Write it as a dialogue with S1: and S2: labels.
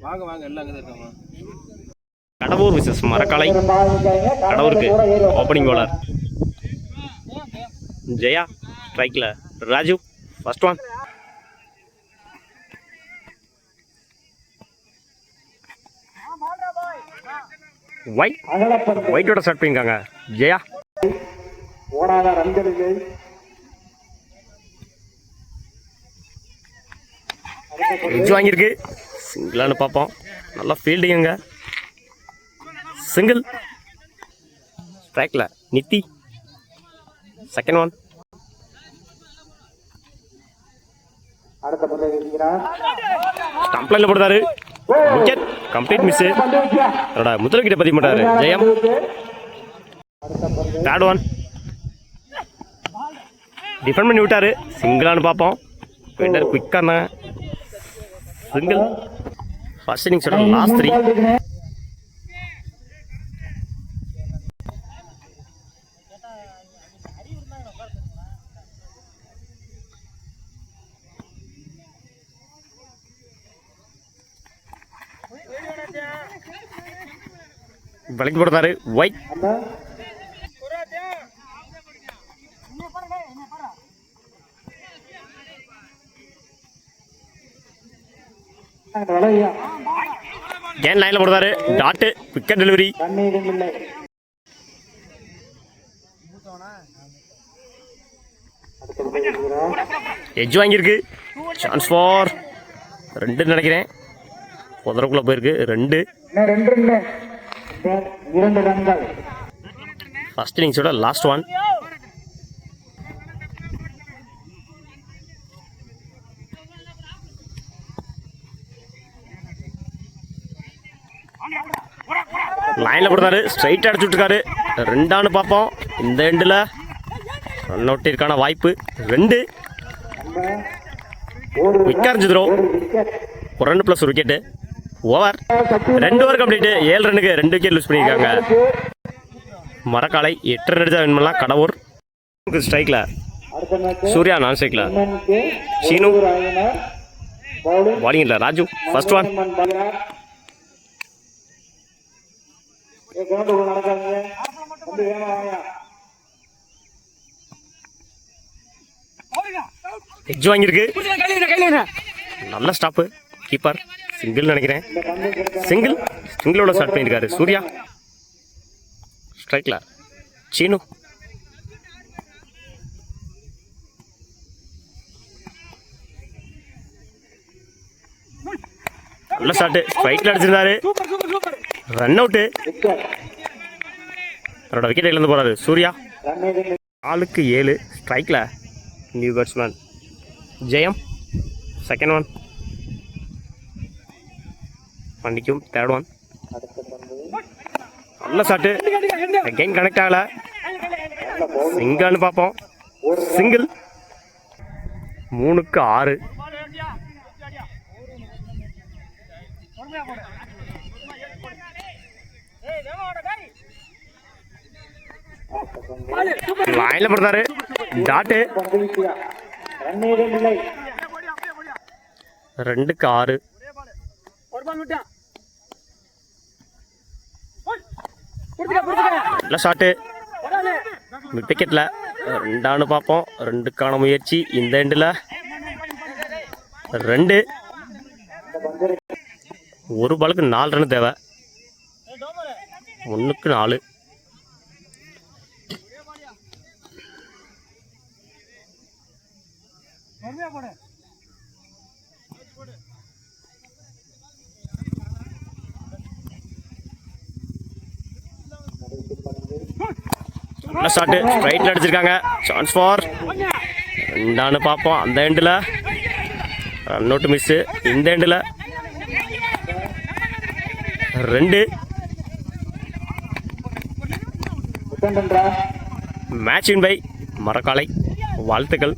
S1: வாங்க வாங்க எல்லாம் அங்கே தான் இருக்காங்க.
S2: கடவுர் விசஸ் மரக்காலை. கடவுருக்கு ஓப்பனிங் பவுலர் ஜெயா, ஸ்ட்ரைக்கில் ராஜு. First one. ஒயிட்டோட ஸ்டார்ட் பண்ணியிருக்காங்க ஜெயா. எட்ஜ் வாங்கியிருக்கு. சிங்கிளானு பார்ப்போம். நல்லா ஃபீல்டிங்க. சிங்கிள். ஸ்ட்ரைக்கில் நித்தி. Second one. ஸ்டம்ப் லைனில் போடுறாரு. விக்கெட். Complete miss. என்னோட முதல் விக்கெட்டை பதிவு பண்ணுறாரு ஜெயம். Third one. டிஃபெண்ட் பண்ணி விட்டாரு. சிங்கிளானு பார்ப்போம். வின்னர் குயிக்காக இருந்தாங்க. சிங்கிள். ஃபர்ஸ்ட் இன்னிங்ஸோட லாஸ்ட் 3. விலைக்கு போடுறாரு. ஒயிட். கேன் லைன்ல போடுறாரு. டாட். Wicket delivery. எட்ஜ் வாங்கியிருக்கு. சான்ஸ் ஃபார் 2 நினைக்கிறேன். புதருக்குள்ள போயிருக்கு. 2. ஃபர்ஸ்ட் இன்னிங்ஸோட லாஸ்ட் ஒன். லைனில் கொடுத்தாரு. ஸ்ட்ரைட்டாக அடிச்சு விட்டுருக்காரு. 2 பார்ப்போம். இந்த எண்டில் ரன் அவுட் இருக்கான வாய்ப்பு. 2 விக்கெட் அடிச்சுதுரோ. ஒரு ரன் ப்ளஸ் ஒரு விக்கெட்டு. ஓவர். 2 over complete. 7 ரன்னுக்கு 2 விக்கெட் லூஸ் பண்ணியிருக்காங்க. மரக்காலை 8 ரன் அடிச்சா வின் பண்ணலாம். கடவுர் ஸ்ட்ரைக்கில். சூர்யா நான் ஸ்ட்ரைக்கில். சீனு பாலிங் இல்லை. Raju first one. எட்ஜ் வாங்கியிருக்கு. நல்ல ஸ்டாப்பு. கீப்பர். சிங்கிள் நினைக்கிறேன். சிங்கிளோட ஸ்டார்ட் பண்ணியிருக்காரு சூர்யா. ஸ்ட்ரைக்கில் சீனு. நல்ல ஸ்டார்ட். ஸ்ட்ரைக்கில் அடிச்சிருந்தாரு. Run out. அவரோட விக்கெட் இழந்து போறாரு சூர்யா. 4-7. ஸ்ட்ரைக்கில் new batsman Jayam. Second one. பண்ணிக்கும். Third one. நல்ல ஷாட்டு. அகைன் கனெக்ட் ஆகல. சிங்கிள்னு பார்ப்போம். சிங்கிள். 3-6. லைன்ல போடுறாரு. டாட்டு. 2-6. நல்ல ஷாட்டு. விக்கெட்டில் 2 பார்ப்போம். 2க்கான முயற்சி. இந்த எண்டில் 2. ஒரு பாலுக்கு 4 ரன் தேவை. 1-4. நல்ல ஷாட்டு. ஸ்ட்ரைட்டில் அடிச்சிருக்காங்க. சான்ஸ் ஃபார் 2 பார்ப்போம். அந்த எண்டில் ரன் அவுட் மிஸ்ஸு. இந்த எண்டில் 2. Match win by Marakkalai. வாழ்த்துக்கள்.